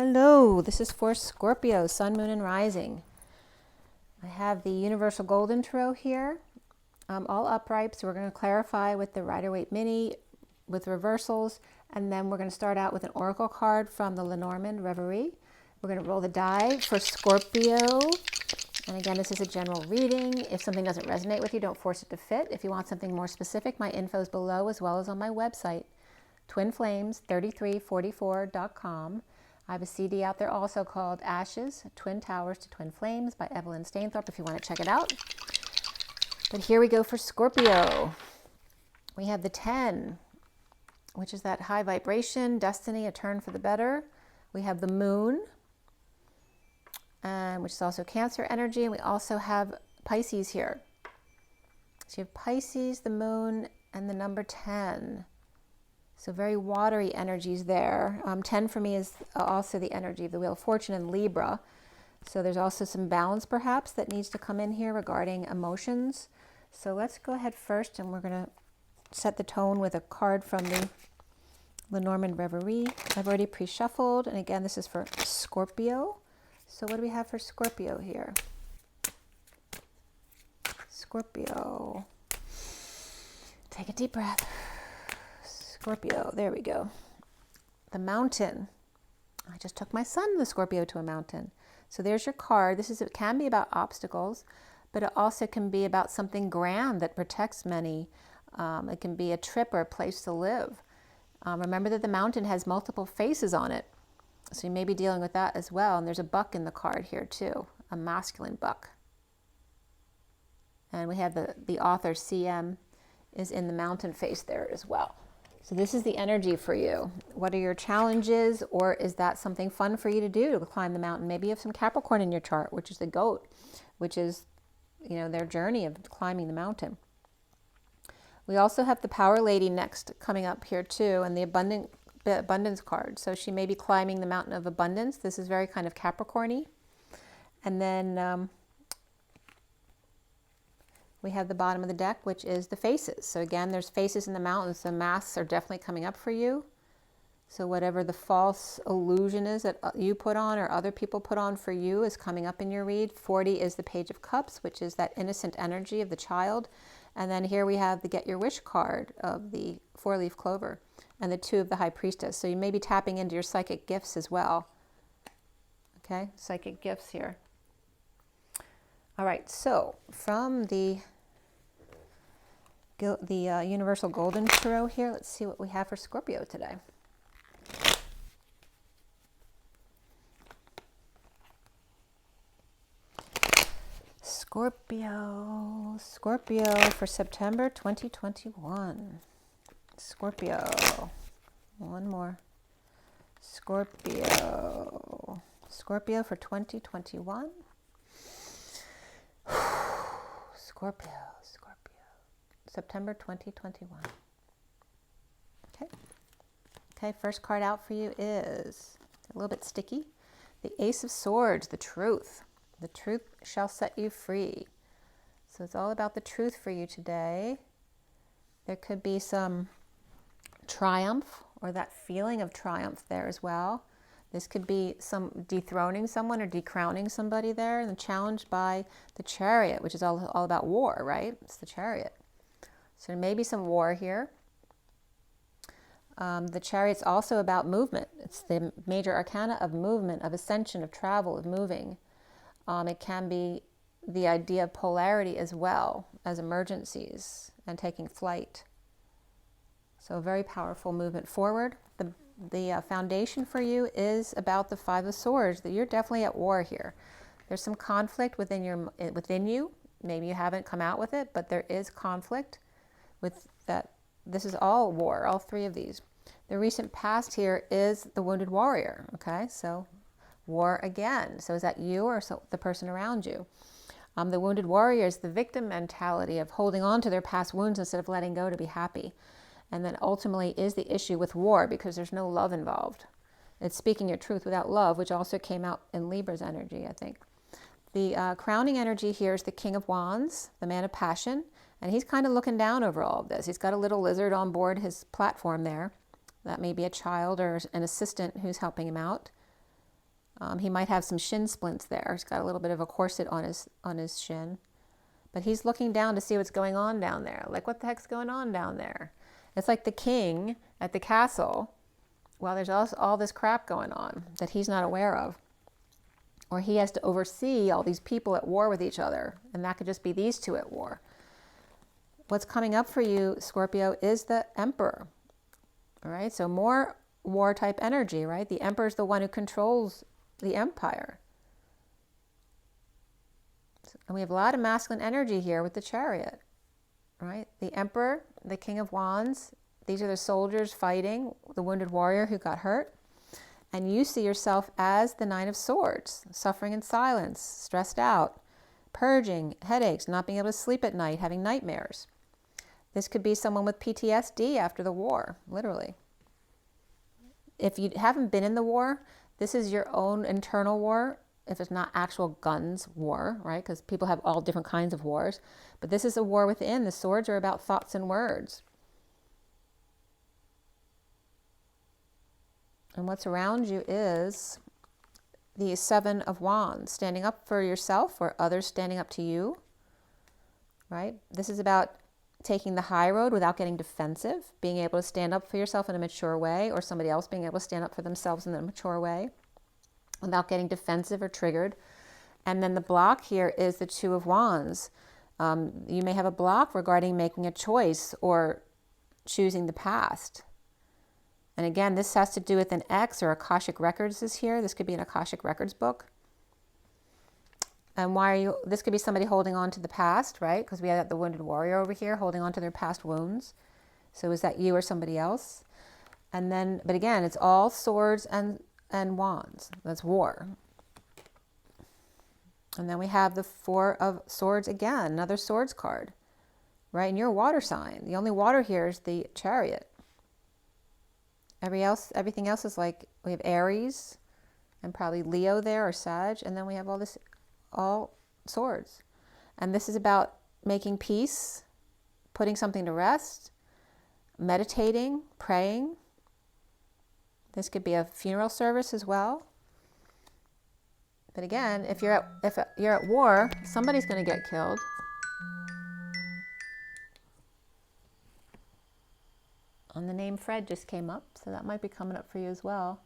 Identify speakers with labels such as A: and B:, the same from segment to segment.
A: Hello, this is for Scorpio, Sun, Moon, and Rising. I have the Universal Golden Tarot here, all upright, so we're going to clarify with the Rider-Waite Mini with reversals, and then we're going to start out with an oracle card from the Lenormand Reverie. We're going to roll the die for Scorpio, and again, this is a general reading. If something doesn't resonate with you, don't force it to fit. If you want something more specific, my info is below as well as on my website, twinflames3344.com. I have a CD out there also called Ashes, Twin Towers to Twin Flames by Evelyn Stainthorpe if you want to check it out. But here we go for Scorpio. We have the 10, which is that high vibration, destiny, a turn for the better. We have the moon, which is also Cancer energy. And we also have Pisces here. So you have Pisces, the moon, and the number 10. So very watery energies there. 10 for me is also the energy of the Wheel of Fortune in Libra. So there's also some balance perhaps that needs to come in here regarding emotions. So let's go ahead first and we're going to set the tone with a card from the Lenormand Reverie. I've already pre-shuffled, and again this is for Scorpio. So what do we have for Scorpio here? Scorpio. Take a deep breath. Scorpio, there we go. The mountain. I just took my son, the Scorpio, to a mountain. So there's your card. It can be about obstacles, but it also can be about something grand that protects many. It can be a trip or a place to live. Remember that the mountain has multiple faces on it. So you may be dealing with that as well. And there's a buck in the card here too, a masculine buck. And we have the author CM is in the mountain face there as well. So this is the energy for you. What are your challenges, or is that something fun for you to do, to climb the mountain? Maybe you have some Capricorn in your chart, which is the goat, which is, their journey of climbing the mountain. We also have the Power Lady next coming up here too, and the abundance card. So she may be climbing the mountain of abundance. This is very kind of Capricorn-y. And then we have the bottom of the deck, which is the faces. So again, there's faces in the mountains. So masks are definitely coming up for you. So whatever the false illusion is that you put on or other people put on for you is coming up in your read. 40 is the Page of Cups, which is that innocent energy of the child. And then here we have the Get Your Wish card of the 4-leaf clover and the 2 of the High Priestess. So you may be tapping into your psychic gifts as well. Okay, psychic gifts here. All right, so from the Universal Golden Tarot here, let's see what we have for Scorpio today. Scorpio for September 2021. Scorpio, one more. Scorpio for 2021. Scorpio, September 2021. Okay, first card out for you is a little bit sticky. The Ace of Swords, the truth. The truth shall set you free. So it's all about the truth for you today. There could be some triumph or that feeling of triumph there as well. This could be some dethroning someone or decrowning somebody there, and challenged by the Chariot, which is all about war, right? It's the Chariot. So there may be some war here. The Chariot's also about movement. It's the major arcana of movement, of ascension, of travel, of moving. It can be the idea of polarity as well as emergencies and taking flight. So a very powerful movement forward. The foundation for you is about the 5 of Swords, that you're definitely at war here. There's some conflict within you. Maybe you haven't come out with it, but there is conflict with that. This is all war, all 3 of these. The recent past here is the Wounded Warrior, okay? So war again. So is that you or the person around you? The Wounded Warrior is the victim mentality of holding on to their past wounds instead of letting go to be happy. And then ultimately is the issue with war because there's no love involved. It's speaking your truth without love, which also came out in Libra's energy, I think. The crowning energy here is the King of Wands, the man of passion, and he's kind of looking down over all of this. He's got a little lizard on board his platform there. That may be a child or an assistant who's helping him out. He might have some shin splints there. He's got a little bit of a corset on his shin. But he's looking down to see what's going on down there. Like, what the heck's going on down there? It's like the king at the castle. Well, there's also all this crap going on that he's not aware of. Or he has to oversee all these people at war with each other. And that could just be these two at war. What's coming up for you, Scorpio, is the Emperor. All right, so more war type energy, right? The Emperor is the one who controls the empire. And we have a lot of masculine energy here with the Chariot, right? The Emperor, the King of Wands, these are the soldiers fighting, the wounded warrior who got hurt. And you see yourself as the Nine of Swords, suffering in silence, stressed out, purging, headaches, not being able to sleep at night, having nightmares. This could be someone with PTSD after the war, literally. If you haven't been in the war, this is your own internal war. If it's not actual guns war, right? Because people have all different kinds of wars. But this is a war within. The swords are about thoughts and words. And what's around you is the Seven of Wands, standing up for yourself or others standing up to you, right? This is about taking the high road without getting defensive, being able to stand up for yourself in a mature way, or somebody else being able to stand up for themselves in a mature way without getting defensive or triggered. And then the block here is the Two of Wands. You may have a block regarding making a choice or choosing the past. And again, this has to do with an X or Akashic Records is here. This could be an Akashic Records book. And this could be somebody holding on to the past, right? Because we had the wounded warrior over here holding on to their past wounds. So is that you or somebody else? And then, but again, it's all swords and wands. That's war. And then we have the Four of Swords again, another swords card, right? And you're a water sign. The only water here is the Chariot. Everything else is like, we have Aries and probably Leo there or Sag. And then we have all swords. And this is about making peace, putting something to rest, meditating, praying. This could be a funeral service as well. But again, if you're at war, somebody's going to get killed. And the name Fred just came up, so that might be coming up for you as well.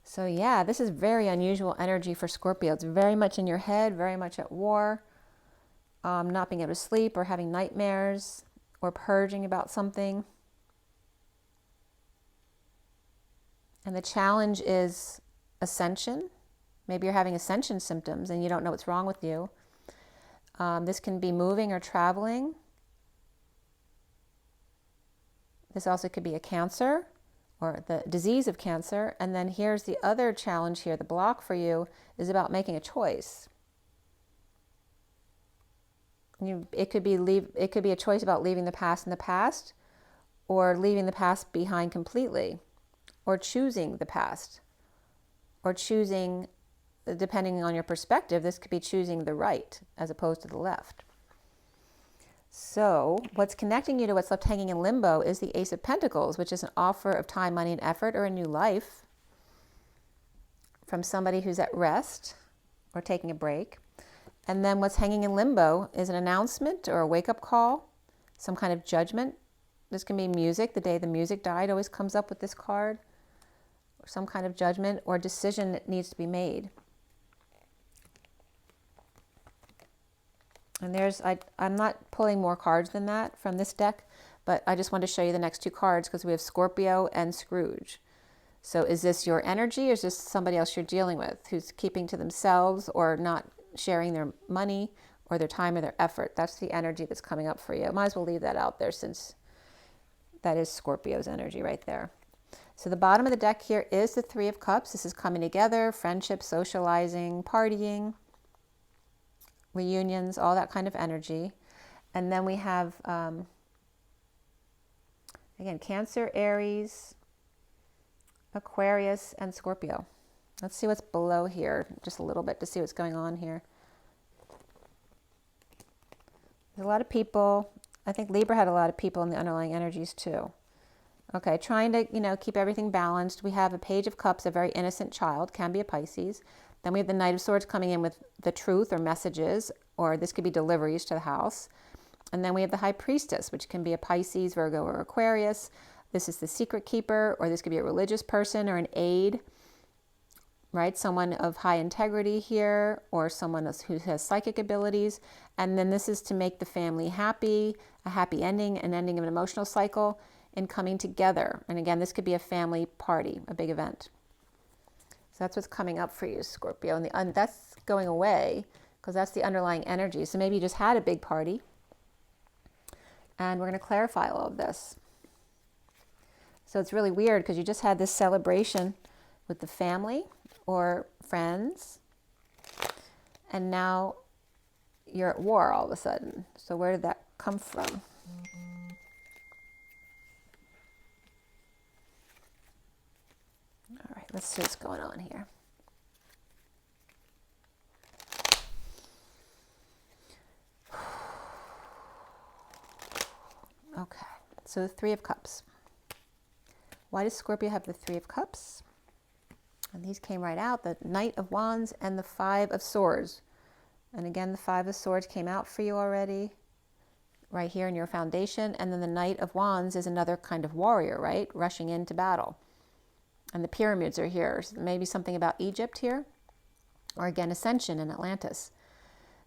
A: So yeah, this is very unusual energy for Scorpio. It's very much in your head, very much at war, not being able to sleep or having nightmares or purging about something. And the challenge is ascension. Maybe you're having ascension symptoms and you don't know what's wrong with you. This can be moving or traveling. This also could be a cancer or the disease of cancer. And then here's the other challenge here. The block for you is about making a choice. It could be a choice about leaving the past in the past, or leaving the past behind completely, or choosing the past, or choosing, depending on your perspective, this could be choosing the right as opposed to the left. So what's connecting you to what's left hanging in limbo is the Ace of Pentacles, which is an offer of time, money, and effort, or a new life from somebody who's at rest or taking a break. And then what's hanging in limbo is an announcement or a wake-up call, some kind of judgment. This can be music. The day the music died always comes up with this card. Or some kind of judgment or decision that needs to be made. And I'm not pulling more cards than that from this deck, but I just want to show you the next two cards because we have Scorpio and Scrooge. So is this your energy, or is this somebody else you're dealing with who's keeping to themselves or not sharing their money or their time or their effort? That's the energy that's coming up for you. Might as well leave that out there since that is Scorpio's energy right there. So the bottom of the deck here is the Three of Cups. This is coming together, friendship, socializing, partying, reunions, all that kind of energy. And then we have, again, Cancer, Aries, Aquarius, and Scorpio. Let's see what's below here, just a little bit to see what's going on here. There's a lot of people. I think Libra had a lot of people in the underlying energies too. Okay, trying to, keep everything balanced. We have a Page of Cups, a very innocent child, can be a Pisces. Then we have the Knight of Swords coming in with the truth or messages, or this could be deliveries to the house. And then we have the High Priestess, which can be a Pisces, Virgo, or Aquarius. This is the secret keeper, or this could be a religious person or an aide, right? Someone of high integrity here, or someone who has psychic abilities. And then this is to make the family happy, a happy ending, an ending of an emotional cycle, and coming together. And again, this could be a family party, a big event. So that's what's coming up for you, Scorpio. And that's going away because that's the underlying energy. So maybe you just had a big party. And we're going to clarify all of this. So it's really weird because you just had this celebration with the family or friends. And now you're at war all of a sudden. So where did that come from? All right, let's see what's going on here. Okay, so the Three of Cups. Why does Scorpio have the Three of Cups? And these came right out, the Knight of Wands and the Five of Swords. And again, the Five of Swords came out for you already, right here in your foundation. And then the Knight of Wands is another kind of warrior, right? Rushing into battle. And the pyramids are here. So maybe something about Egypt here. Or again, ascension in Atlantis.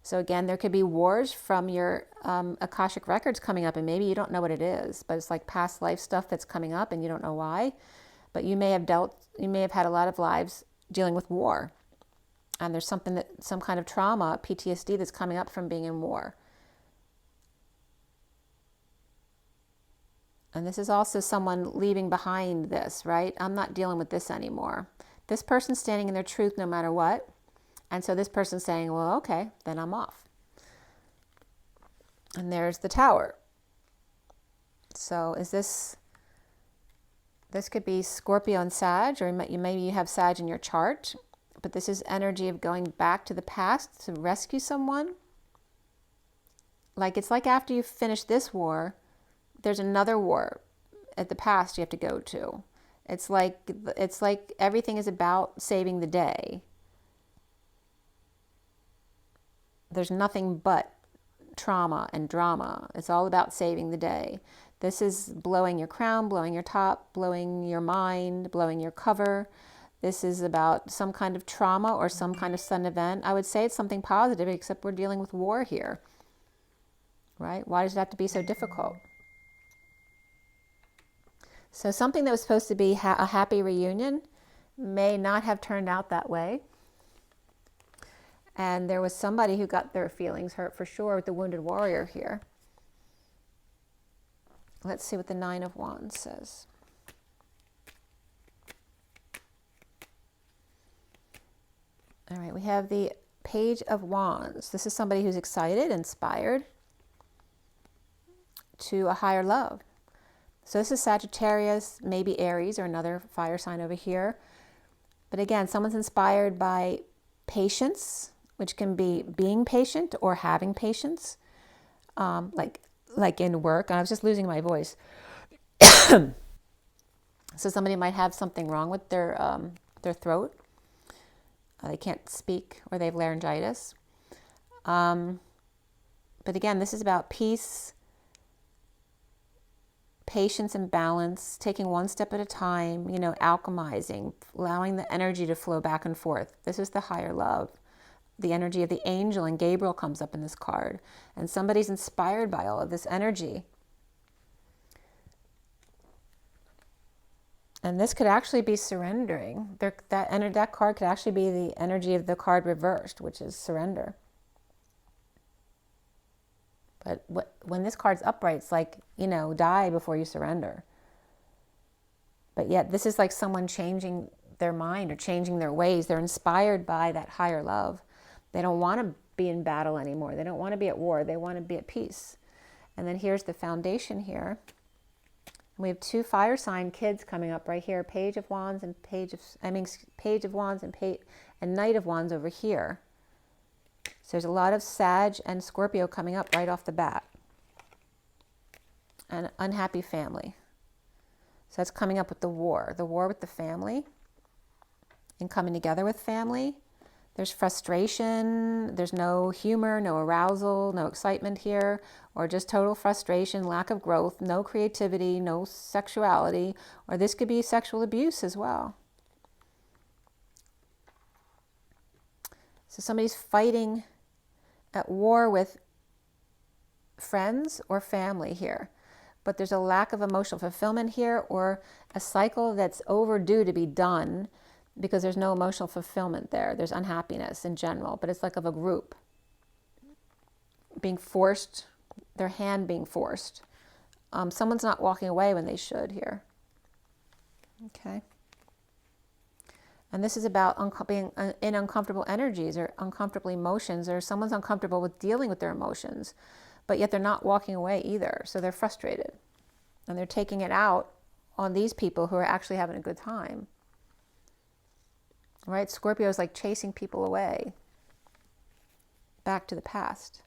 A: So again, there could be wars from your Akashic records coming up, and maybe you don't know what it is, but it's like past life stuff that's coming up and you don't know why. But you may have had a lot of lives dealing with war. And there's some kind of trauma, PTSD, that's coming up from being in war. And this is also someone leaving behind this, right? I'm not dealing with this anymore. This person's standing in their truth no matter what. And so this person's saying, well, okay, then I'm off. And there's the Tower. So is this could be Scorpio and Sag, or maybe you have Sag in your chart, but this is energy of going back to the past to rescue someone. Like it's like after you finish this war, there's another war at the past you have to go to. It's like everything is about saving the day. There's nothing but trauma and drama. It's all about saving the day. This is blowing your crown, blowing your top, blowing your mind, blowing your cover. This is about some kind of trauma or some kind of sudden event. I would say it's something positive, except we're dealing with war here, right? Why does it have to be so difficult? So something that was supposed to be a happy reunion may not have turned out that way. And there was somebody who got their feelings hurt for sure with the wounded warrior here. Let's see what the Nine of Wands says. All right, we have the Page of Wands. This is somebody who's excited, inspired to a higher love. So this is Sagittarius, maybe Aries or another fire sign over here. But again, someone's inspired by patience, which can be being patient or having patience, like in work. And I was just losing my voice. So somebody might have something wrong with their throat. They can't speak, or they have laryngitis. But again, this is about peace, patience and balance, taking one step at a time, alchemizing, allowing the energy to flow back and forth. This is the higher love. The energy of the angel, and Gabriel comes up in this card. And somebody's inspired by all of this energy. And this could actually be surrendering. That card could actually be the energy of the card reversed, which is surrender. But when this card's upright, it's like, die before you surrender. But yet this is like someone changing their mind or changing their ways. They're inspired by that higher love. They don't want to be in battle anymore. They don't want to be at war. They want to be at peace. And then here's the foundation here. We have two fire sign kids coming up right here. Page of Wands and Page of Wands and Knight of Wands over here. So there's a lot of Sag and Scorpio coming up right off the bat. An unhappy family. So that's coming up with the war with the family and coming together with family. There's frustration, there's no humor, no arousal, no excitement here, or just total frustration, lack of growth, no creativity, no sexuality, or this could be sexual abuse as well. So somebody's fighting at war with friends or family here, but there's a lack of emotional fulfillment here, or a cycle that's overdue to be done because there's no emotional fulfillment there. There's unhappiness in general, but it's like of a group being forced, their hand being forced. Someone's not walking away when they should here. Okay. And this is about being in uncomfortable energies or uncomfortable emotions, or someone's uncomfortable with dealing with their emotions, but yet they're not walking away either. So they're frustrated and they're taking it out on these people who are actually having a good time. Right? Scorpio is like chasing people away back to the past.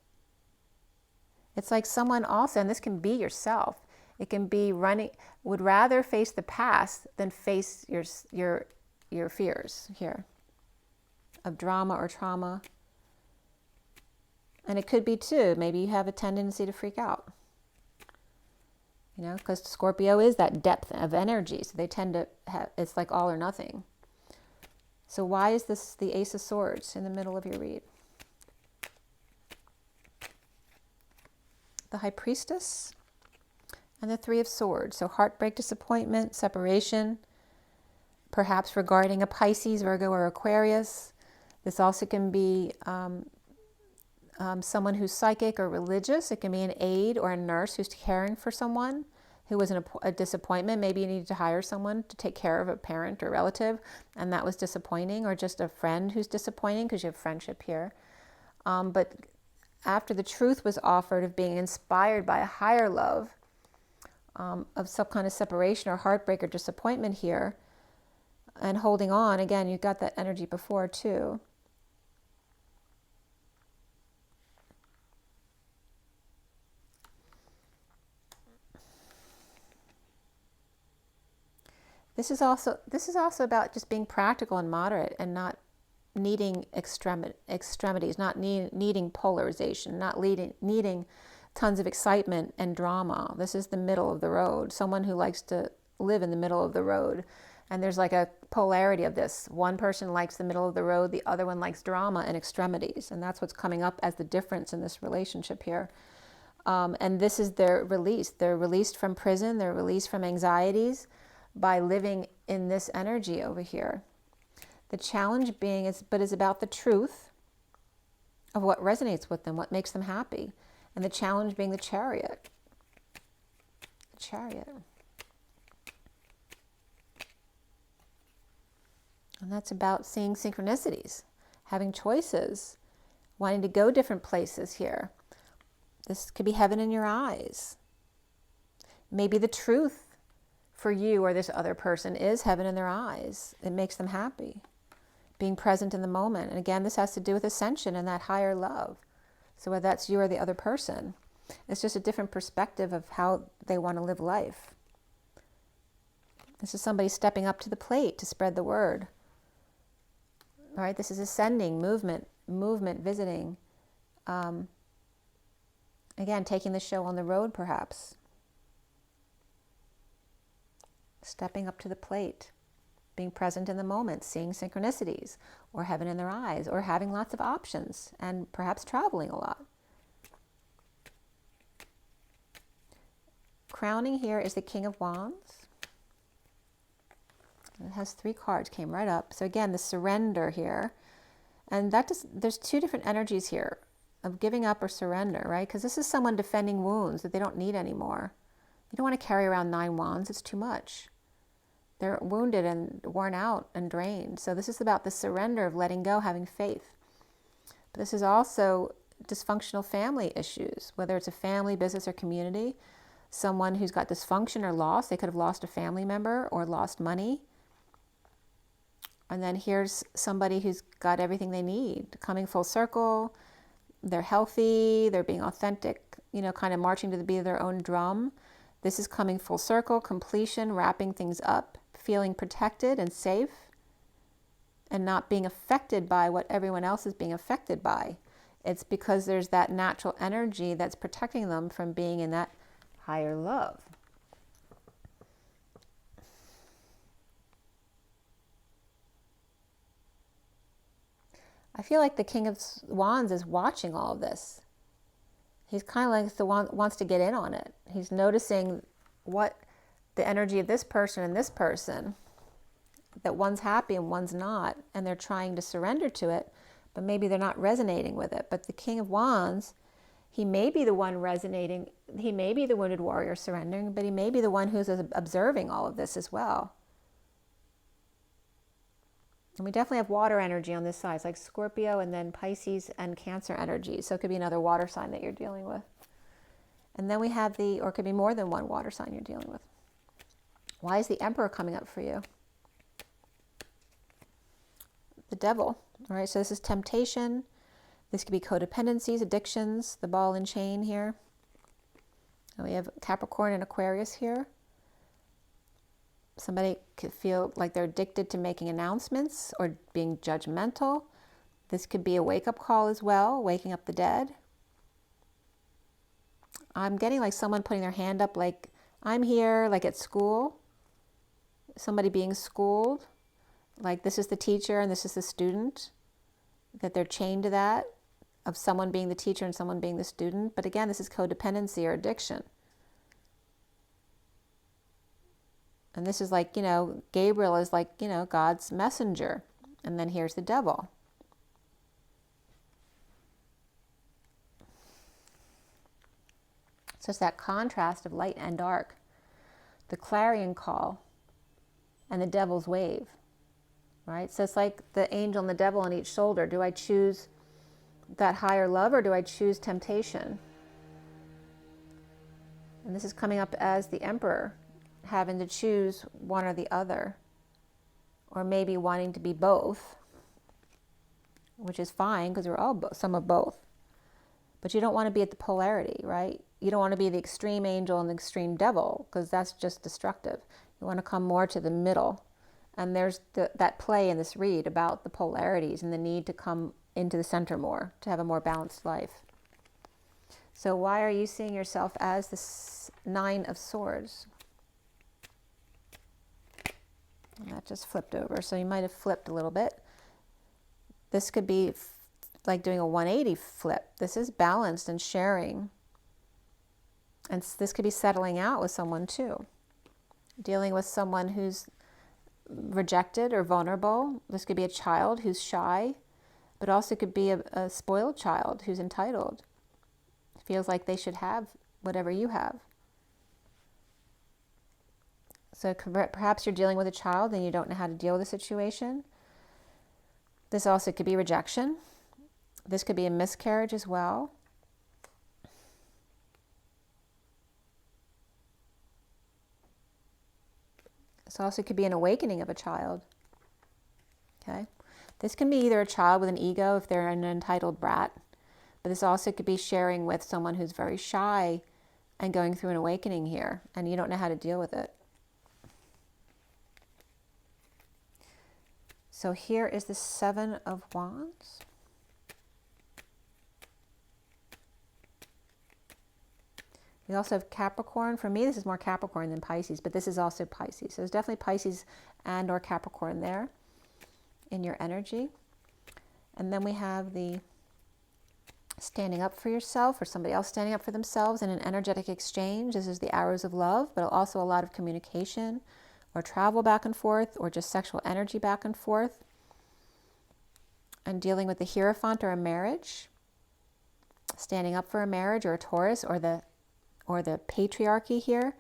A: It's like someone also, and this can be yourself, it can be would rather face the past than face your fears here of drama or trauma. And it could be too, maybe you have a tendency to freak out. You know, because Scorpio is that depth of energy. So they tend to have, it's like all or nothing. So why is this the Ace of Swords in the middle of your read? The High Priestess and the Three of Swords. So heartbreak, disappointment, separation, perhaps regarding a Pisces, Virgo, or Aquarius. This also can be someone who's psychic or religious. It can be an aide or a nurse who's caring for someone who was a disappointment. Maybe you needed to hire someone to take care of a parent or relative, and that was disappointing, or just a friend who's disappointing because you have friendship here. But after the truth was offered of being inspired by a higher love, of some kind of separation or heartbreak or disappointment here, and holding on, again, you got that energy before too. This is also about just being practical and moderate, and not needing extremities, not needing polarization, not needing tons of excitement and drama. This is the middle of the road. Someone who likes to live in the middle of the road. And there's like a polarity of this. One person likes the middle of the road, the other one likes drama and extremities. And that's what's coming up as the difference in this relationship here. And this is their release. They're released from prison. They're released from anxieties by living in this energy over here. The challenge being is about the truth of what resonates with them, what makes them happy. And the challenge being the Chariot. The Chariot. And that's about seeing synchronicities, having choices, wanting to go different places here. This could be heaven in your eyes. Maybe the truth for you or this other person is heaven in their eyes. It makes them happy. Being present in the moment. And again, this has to do with ascension and that higher love. So whether that's you or the other person, it's just a different perspective of how they want to live life. This is somebody stepping up to the plate to spread the word. All right, this is ascending, movement, visiting. Again, taking the show on the road, perhaps. Stepping up to the plate, being present in the moment, seeing synchronicities, or heaven in their eyes, or having lots of options, and perhaps traveling a lot. Crowning here is the King of Wands. It has 3 cards, came right up. So again, the surrender here. And there's 2 different energies here of giving up or surrender, right? Because this is someone defending wounds that they don't need anymore. You don't want to carry around 9 wands, it's too much. They're wounded and worn out and drained. So this is about the surrender of letting go, having faith. But this is also dysfunctional family issues, whether it's a family, business, or community. Someone who's got dysfunction or loss, they could have lost a family member or lost money. And then here's somebody who's got everything they need, coming full circle. They're healthy, they're being authentic, kind of marching to the beat of their own drum. This is coming full circle, completion, wrapping things up, feeling protected and safe, and not being affected by what everyone else is being affected by. It's because there's that natural energy that's protecting them from being in that higher love. I feel like the King of Wands is watching all of this. He's kind of like the one wants to get in on it. He's noticing what the energy of this person and this person, that one's happy and one's not, and they're trying to surrender to it, but maybe they're not resonating with it. But the King of Wands, he may be the one resonating, he may be the wounded warrior surrendering, but he may be the one who's observing all of this as well. And we definitely have water energy on this side. It's like Scorpio and then Pisces and Cancer energy. So it could be another water sign that you're dealing with. And then we have or it could be more than one water sign you're dealing with. Why is the Emperor coming up for you? The Devil. All right, so this is temptation. This could be codependencies, addictions, the ball and chain here. And we have Capricorn and Aquarius here. Somebody could feel like they're addicted to making announcements or being judgmental. This could be a wake-up call as well, waking up the dead. I'm getting like someone putting their hand up like, I'm here, like at school. Somebody being schooled, like this is the teacher and this is the student, that they're chained to that, of someone being the teacher and someone being the student. But again, this is codependency or addiction. And this is like, Gabriel is like, God's messenger. And then here's the devil. So it's that contrast of light and dark. The clarion call and the devil's wave, right? So it's like the angel and the devil on each shoulder. Do I choose that higher love or do I choose temptation? And this is coming up as the Emperor, having to choose one or the other, or maybe wanting to be both, which is fine because we're all some of both. But you don't want to be at the polarity, right? You don't want to be the extreme angel and the extreme devil because that's just destructive. You want to come more to the middle. And there's that play in this read about the polarities and the need to come into the center more, to have a more balanced life. So why are you seeing yourself as the Nine of Swords? And that just flipped over. So you might have flipped a little bit. This could be like doing a 180 flip. This is balanced and sharing. And this could be settling out with someone too. Dealing with someone who's rejected or vulnerable. This could be a child who's shy, but also could be a spoiled child who's entitled. Feels like they should have whatever you have. So perhaps you're dealing with a child and you don't know how to deal with the situation. This also could be rejection. This could be a miscarriage as well. This also could be an awakening of a child. Okay? This can be either a child with an ego if they're an entitled brat, but this also could be sharing with someone who's very shy and going through an awakening here, and you don't know how to deal with it. So here is the Seven of Wands. We also have Capricorn. For me, this is more Capricorn than Pisces, but this is also Pisces. So there's definitely Pisces and or Capricorn there in your energy. And then we have the standing up for yourself or somebody else standing up for themselves in an energetic exchange. This is the arrows of love, but also a lot of communication or travel back and forth or just sexual energy back and forth. And dealing with the Hierophant or a marriage, standing up for a marriage or a Taurus or the patriarchy here.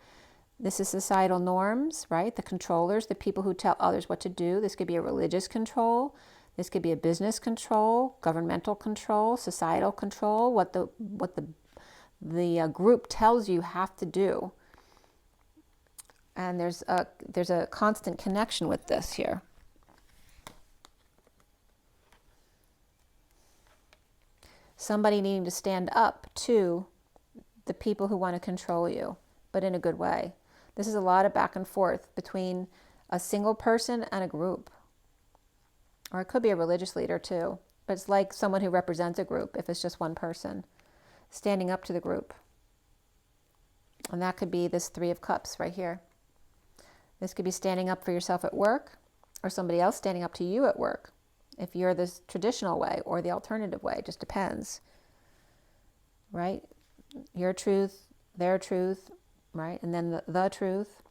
A: This is societal norms, right? The controllers, the people who tell others what to do. This could be a religious control. This could be a business control, governmental control, societal control, what the group tells you have to do. And there's a constant connection with this here. Somebody needing to stand up to the people who want to control you but in a good way. This is a lot of back and forth between a single person and a group. Or it could be a religious leader too, but it's like someone who represents a group if it's just one person, standing up to the group. And that could be this Three of Cups right here. This could be standing up for yourself at work, or somebody else standing up to you at work. If you're this traditional way or the alternative way, it just depends, right? Your truth, their truth, right? And then the truth.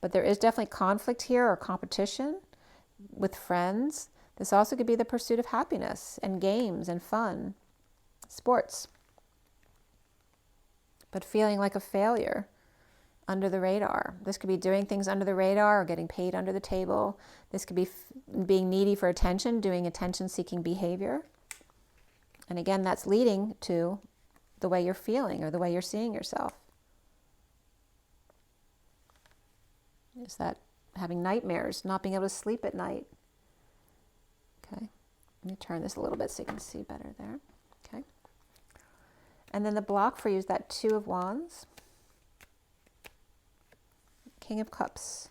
A: But there is definitely conflict here or competition with friends. This also could be the pursuit of happiness and games and fun, sports. But feeling like a failure under the radar. This could be doing things under the radar or getting paid under the table. This could be being needy for attention, doing attention-seeking behavior. And again, that's leading to the way you're feeling or the way you're seeing yourself. Is that having nightmares, not being able to sleep at night? Okay, let me turn this a little bit so you can see better there. Okay. And then the block for you is that Two of Wands, King of Cups,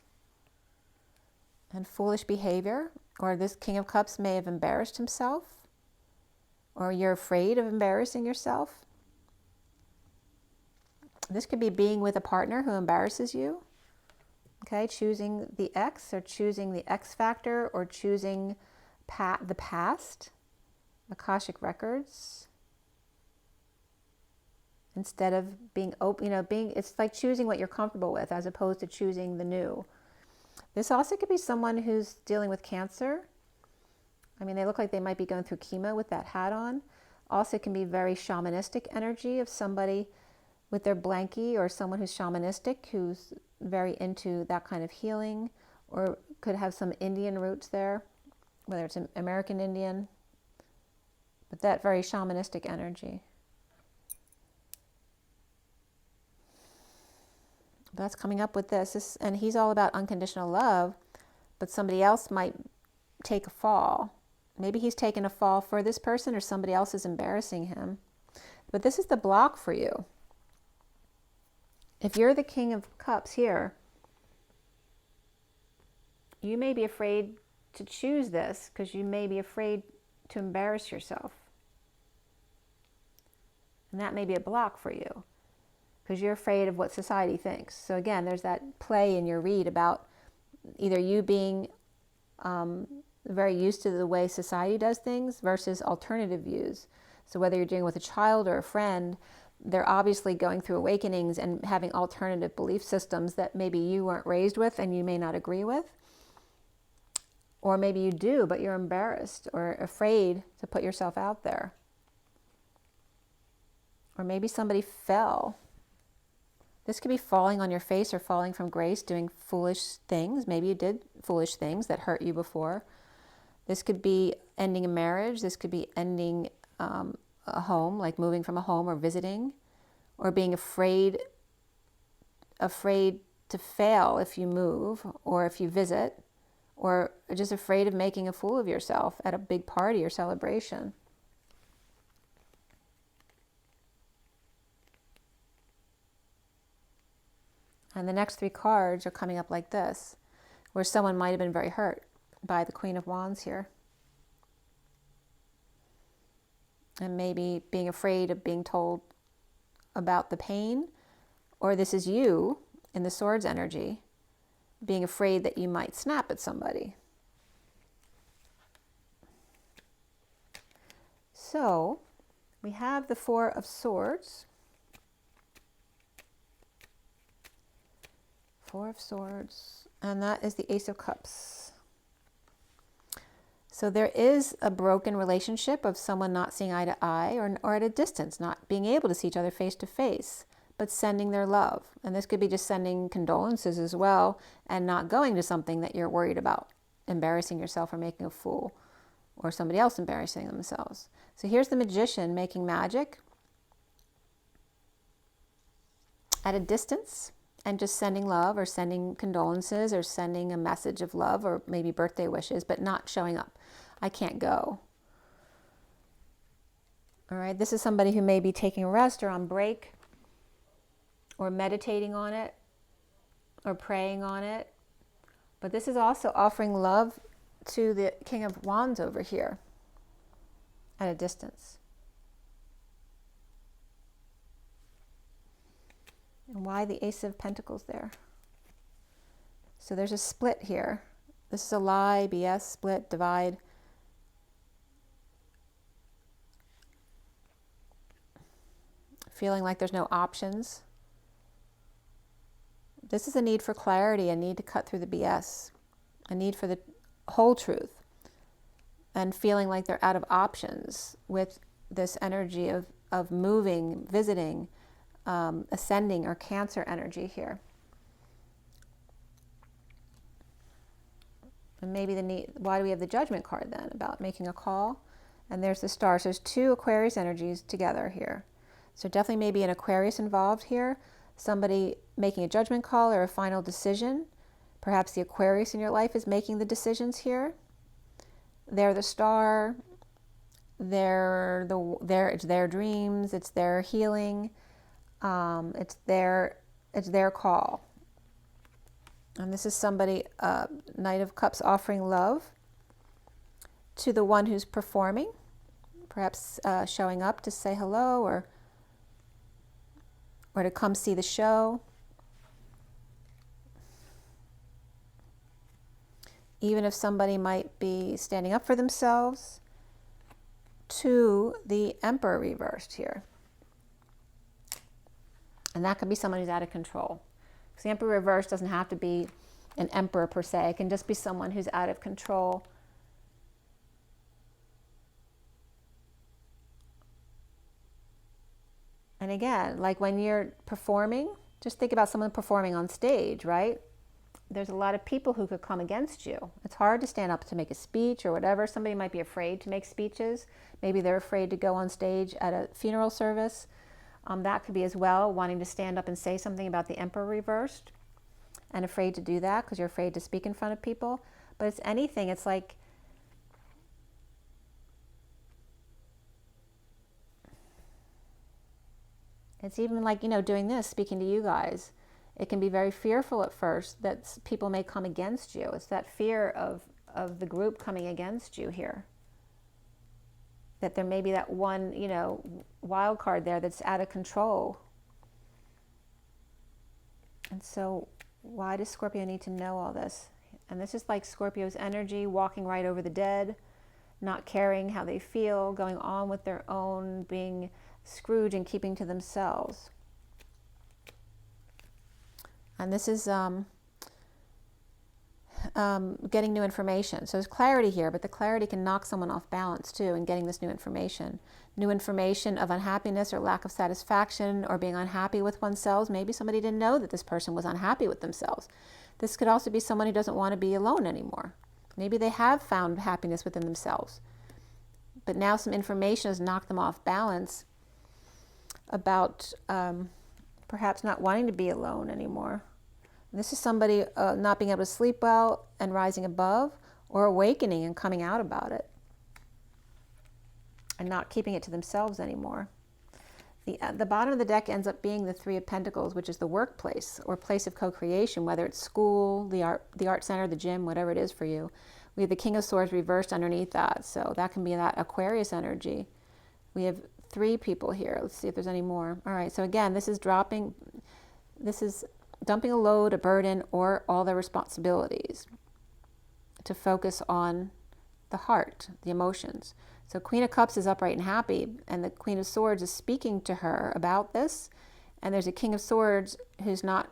A: and foolish behavior, or this King of Cups may have embarrassed himself, or you're afraid of embarrassing yourself. This could be being with a partner who embarrasses you. Okay, choosing the X or choosing the X factor or choosing the past, Akashic records, instead of being open, it's like choosing what you're comfortable with as opposed to choosing the new. This also could be someone who's dealing with cancer. I mean, they look like they might be going through chemo with that hat on. Also can be very shamanistic energy of somebody with their blankie, or someone who's shamanistic, who's very into that kind of healing, or could have some Indian roots there, whether it's an American Indian, but that very shamanistic energy. That's coming up with this, and he's all about unconditional love, but somebody else might take a fall. Maybe he's taken a fall for this person, or somebody else is embarrassing him. But this is the block for you. If you're the King of Cups here, you may be afraid to choose this because you may be afraid to embarrass yourself. And that may be a block for you because you're afraid of what society thinks. So again, there's that play in your read about either you being very used to the way society does things versus alternative views. So whether you're dealing with a child or a friend, they're obviously going through awakenings and having alternative belief systems that maybe you weren't raised with and you may not agree with. Or maybe you do, but you're embarrassed or afraid to put yourself out there. Or maybe somebody fell. This could be falling on your face or falling from grace, doing foolish things. Maybe you did foolish things that hurt you before. This could be ending a marriage. This could be ending a home, like moving from a home or visiting, or being afraid to fail if you move or if you visit, or just afraid of making a fool of yourself at a big party or celebration. And the next three cards are coming up like this, where someone might have been very hurt by the Queen of Wands here. And maybe being afraid of being told about the pain, or this is you in the Swords energy, being afraid that you might snap at somebody. So we have the Four of Swords. Four of Swords, and that is the Ace of Cups. So there is a broken relationship of someone not seeing eye to eye, or at a distance, not being able to see each other face to face, but sending their love. And this could be just sending condolences as well, and not going to something that you're worried about, embarrassing yourself or making a fool, or somebody else embarrassing themselves. So here's the Magician making magic at a distance, and just sending love or sending condolences or sending a message of love or maybe birthday wishes, but not showing up. I can't go. All right, this is somebody who may be taking a rest or on break, or meditating on it or praying on it. But this is also offering love to the King of Wands over here at a distance. And why the Ace of Pentacles there? So there's a split here. This is a lie, BS, split, divide. Feeling like there's no options. This is a need for clarity, a need to cut through the BS, a need for the whole truth, and feeling like they're out of options with this energy of moving, visiting, ascending, or Cancer energy here. And maybe the need, why do we have the Judgment card then? About making a call. And there's the Star. So there's two Aquarius energies together here. So definitely maybe an Aquarius involved here. Somebody making a judgment call or a final decision. Perhaps the Aquarius in your life is making the decisions here. They're the Star. It's their dreams. It's their healing. It's their call. And this is somebody, Knight of Cups, offering love to the one who's performing, perhaps showing up to say hello or to come see the show. Even if somebody might be standing up for themselves, to the Emperor reversed here. And that could be someone who's out of control. Because the Emperor reversed doesn't have to be an emperor per se. It can just be someone who's out of control. And again, like when you're performing, just think about someone performing on stage, right? There's a lot of people who could come against you. It's hard to stand up to make a speech or whatever. Somebody might be afraid to make speeches. Maybe they're afraid to go on stage at a funeral service. That could be as well, wanting to stand up and say something about the Emperor reversed and afraid to do that because you're afraid to speak in front of people. But it's anything. It's like, it's even like, doing this, speaking to you guys. It can be very fearful at first that people may come against you. It's that fear of the group coming against you here. That there may be that one, wild card there that's out of control. And so why does Scorpio need to know all this? And this is like Scorpio's energy, walking right over the dead, not caring how they feel, going on with their own, being Scrooge and keeping to themselves. And this is getting new information. So there's clarity here, but the clarity can knock someone off balance too in getting this new information. New information of unhappiness or lack of satisfaction or being unhappy with oneself. Maybe somebody didn't know that this person was unhappy with themselves. This could also be someone who doesn't want to be alone anymore. Maybe they have found happiness within themselves, but now some information has knocked them off balance about perhaps not wanting to be alone anymore. And this is somebody not being able to sleep well and rising above, or awakening and coming out about it and not keeping it to themselves anymore. The bottom of the deck ends up being the Three of Pentacles, which is the workplace or place of co-creation, whether it's school, the art center, the gym, whatever it is for you. We have the King of Swords reversed underneath that, so that can be that Aquarius energy. We have 3 people here. Let's see if there's any more. All right, so again, this is dumping a load, a burden, or all their responsibilities to focus on the heart, the emotions. So Queen of Cups is upright and happy, and the Queen of Swords is speaking to her about this. And there's a King of Swords who's not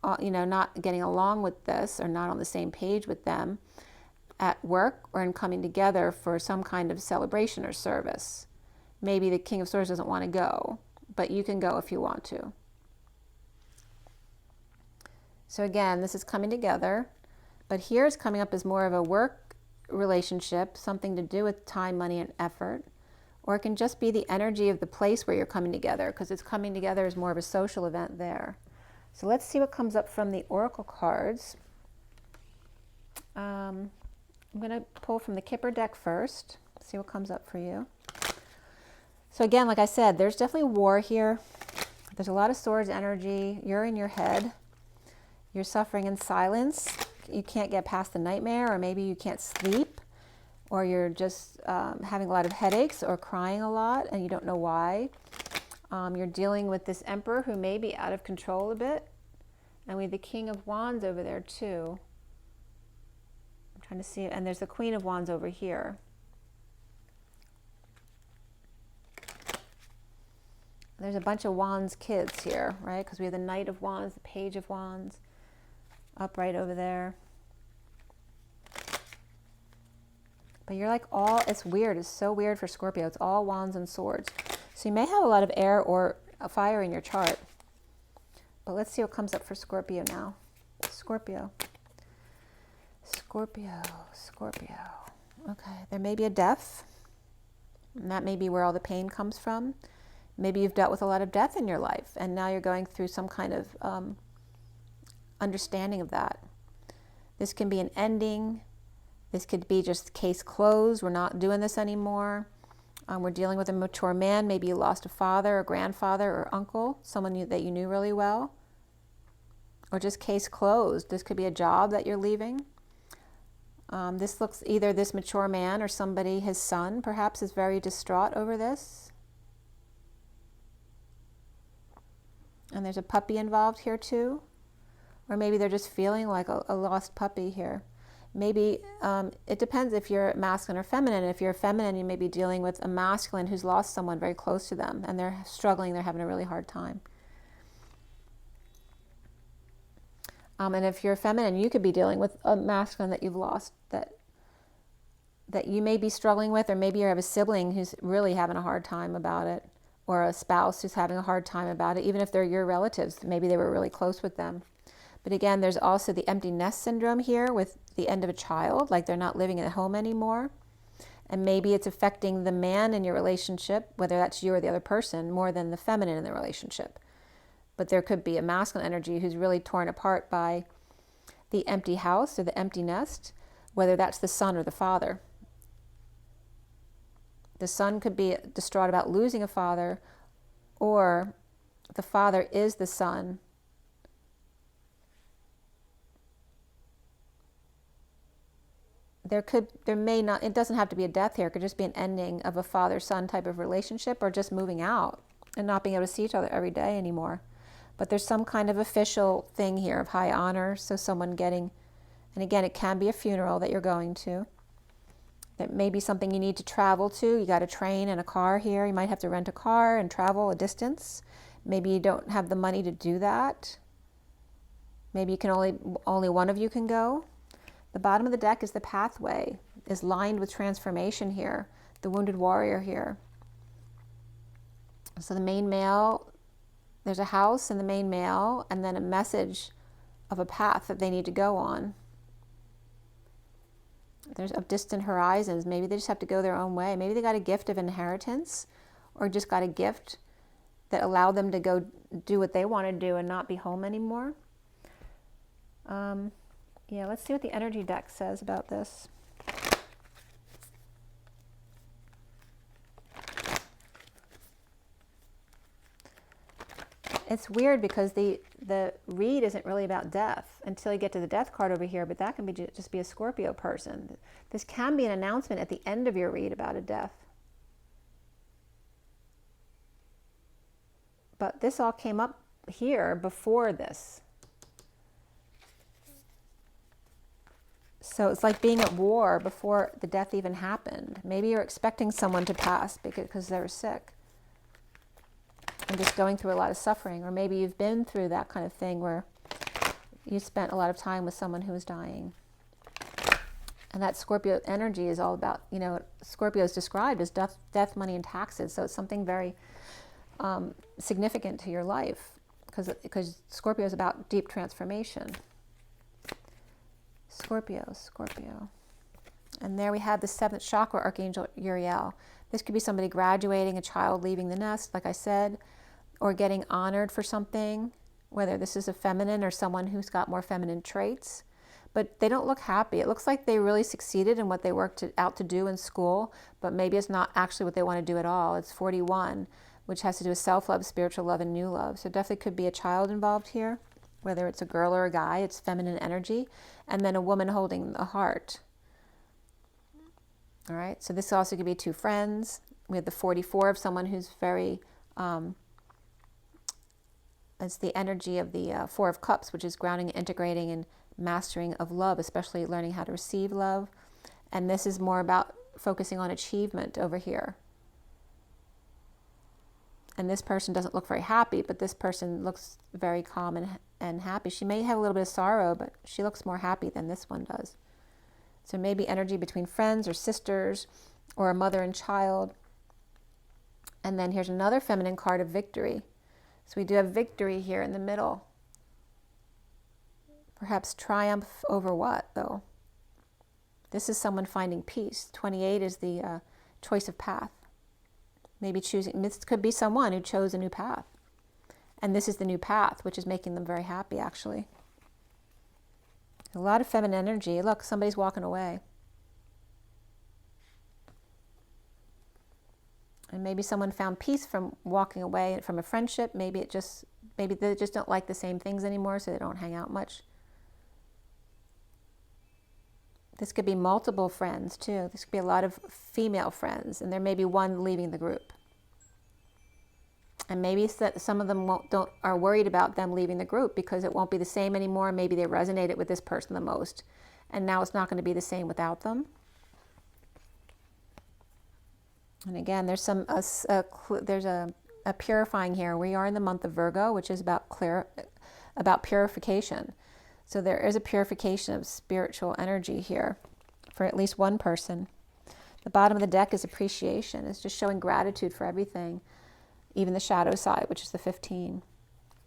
A: getting along with this or not on the same page with them at work or in coming together for some kind of celebration or service. Maybe the King of Swords doesn't want to go, but you can go if you want to. So again, this is coming together, but here it's coming up as more of a work relationship, something to do with time, money, and effort. Or it can just be the energy of the place where you're coming together, because it's coming together as more of a social event there. So let's see what comes up from the Oracle cards. I'm going to pull from the Kipper deck first, see what comes up for you. So again, like I said, there's definitely war here. There's a lot of swords energy. You're in your head. You're suffering in silence. You can't get past the nightmare, or maybe you can't sleep, or you're just having a lot of headaches or crying a lot and you don't know why. You're dealing with this emperor who may be out of control a bit. And we have the King of Wands over there too. I'm trying to see it. And there's the Queen of Wands over here. There's a bunch of Wands kids here, right? Because we have the Knight of Wands, the Page of Wands, up right over there. But you're like all, it's weird. It's so weird for Scorpio. It's all Wands and Swords. So you may have a lot of air or fire in your chart. But let's see what comes up for Scorpio now. Scorpio. Scorpio. Scorpio. Okay, there may be a death. And that may be where all the pain comes from. Maybe you've dealt with a lot of death in your life, and now you're going through some kind of understanding of that. This can be an ending. This could be just case closed. We're not doing this anymore. We're dealing with a mature man. Maybe you lost a father, a grandfather, or uncle, someone that you knew really well. Or just case closed. This could be a job that you're leaving. This looks either this mature man or somebody, his son, perhaps, is very distraught over this. And there's a puppy involved here too. Or maybe they're just feeling like a lost puppy here. Maybe it depends if you're masculine or feminine. If you're feminine, you may be dealing with a masculine who's lost someone very close to them, and they're struggling, they're having a really hard time. And if you're feminine, you could be dealing with a masculine that you've lost, that you may be struggling with, or maybe you have a sibling who's really having a hard time about it, or a spouse who's having a hard time about it, even if they're your relatives. Maybe they were really close with them. But again, there's also the empty nest syndrome here with the end of a child, like they're not living at home anymore. And maybe it's affecting the man in your relationship, whether that's you or the other person, more than the feminine in the relationship. But there could be a masculine energy who's really torn apart by the empty house or the empty nest, whether that's the son or the father. The son could be distraught about losing a father, or the father is the son. There may not, it doesn't have to be a death here. It could just be an ending of a father-son type of relationship, or just moving out and not being able to see each other every day anymore. But there's some kind of official thing here of high honor. So someone getting, and again, it can be a funeral that you're going to. That may be something you need to travel to. You got a train and a car here. You might have to rent a car and travel a distance. Maybe you don't have the money to do that. Maybe you can only one of you can go. The bottom of the deck is the pathway, is lined with transformation here. The wounded warrior here. So the main male, there's a house in the main male, and then a message of a path that they need to go on. There's of distant horizons. Maybe they just have to go their own way. Maybe they got a gift of inheritance, or just got a gift that allowed them to go do what they want to do and not be home anymore. Yeah, let's see what the energy deck says about this. It's weird because the read isn't really about death until you get to the death card over here, but that can be just be a Scorpio person. This can be an announcement at the end of your read about a death. But this all came up here before this. So it's like being at war before the death even happened. Maybe you're expecting someone to pass because they were sick and just going through a lot of suffering. Or maybe you've been through that kind of thing where you spent a lot of time with someone who was dying. And that Scorpio energy is all about, you know, Scorpio is described as death, money, and taxes. So it's something very significant to your life because Scorpio is about deep transformation. Scorpio. And there we have the 7th chakra, Archangel Uriel. This could be somebody graduating, a child leaving the nest, like I said, or getting honored for something, whether this is a feminine or someone who's got more feminine traits. But they don't look happy. It looks like they really succeeded in what they worked out to do in school, but maybe it's not actually what they want to do at all. It's 41. which has to do with self-love, spiritual love, and new love. So definitely could be a child involved here, whether it's a girl or a guy. It's feminine energy. And then a woman holding the heart. All right, so this also could be two friends. We have the 44 of someone who's very, it's the energy of the Four of Cups, which is grounding, integrating, and mastering of love, especially learning how to receive love. And this is more about focusing on achievement over here. And this person doesn't look very happy, but this person looks very calm and happy. She may have a little bit of sorrow, but she looks more happy than this one does. So maybe energy between friends or sisters or a mother and child. And then here's another feminine card of victory. So we do have victory here in the middle. Perhaps triumph over what, though? This is someone finding peace. 28 is the choice of path. Maybe choosing, this could be someone who chose a new path. And this is the new path, which is making them very happy, actually. A lot of feminine energy. Look, somebody's walking away. And maybe someone found peace from walking away from a friendship. Maybe they just don't like the same things anymore, so they don't hang out much. This could be multiple friends too. This could be a lot of female friends, and there may be one leaving the group. And maybe some of them are worried about them leaving the group because it won't be the same anymore. Maybe they resonated with this person the most, and now it's not going to be the same without them. And again, there's a purifying here. We are in the month of Virgo, which is about purification. So there is a purification of spiritual energy here for at least one person. The bottom of the deck is appreciation. It's just showing gratitude for everything, even the shadow side, which is the 15.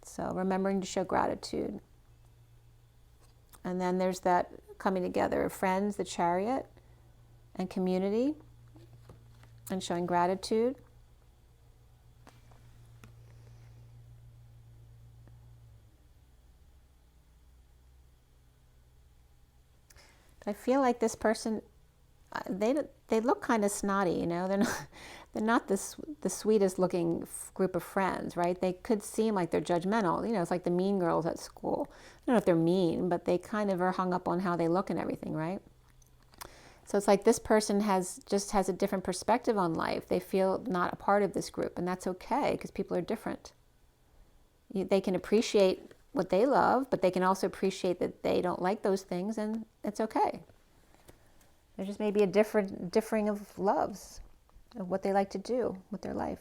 A: So remembering to show gratitude. And then there's that coming together of friends, the Chariot, and community, and showing gratitude. I feel like this person, they look kind of snotty, you know. They're not the sweetest looking group of friends, right? They could seem like they're judgmental. You know, it's like the mean girls at school. I don't know if they're mean, but they kind of are hung up on how they look and everything, right? So it's like this person has a different perspective on life. They feel not a part of this group, and that's okay because people are different. They can appreciate what they love, but they can also appreciate that they don't like those things, and it's okay. There just may be a differing of loves of what they like to do with their life.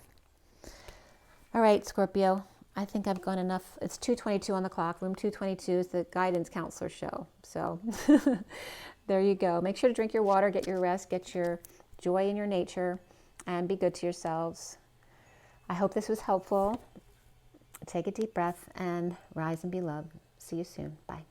A: All right, Scorpio, I think I've gone enough. It's 2:22 on the clock. Room 222 is the guidance counselor show. So there you go. Make sure to drink your water, get your rest, get your joy in your nature, and be good to yourselves. I hope this was helpful. Take a deep breath and rise and be loved. See you soon. Bye.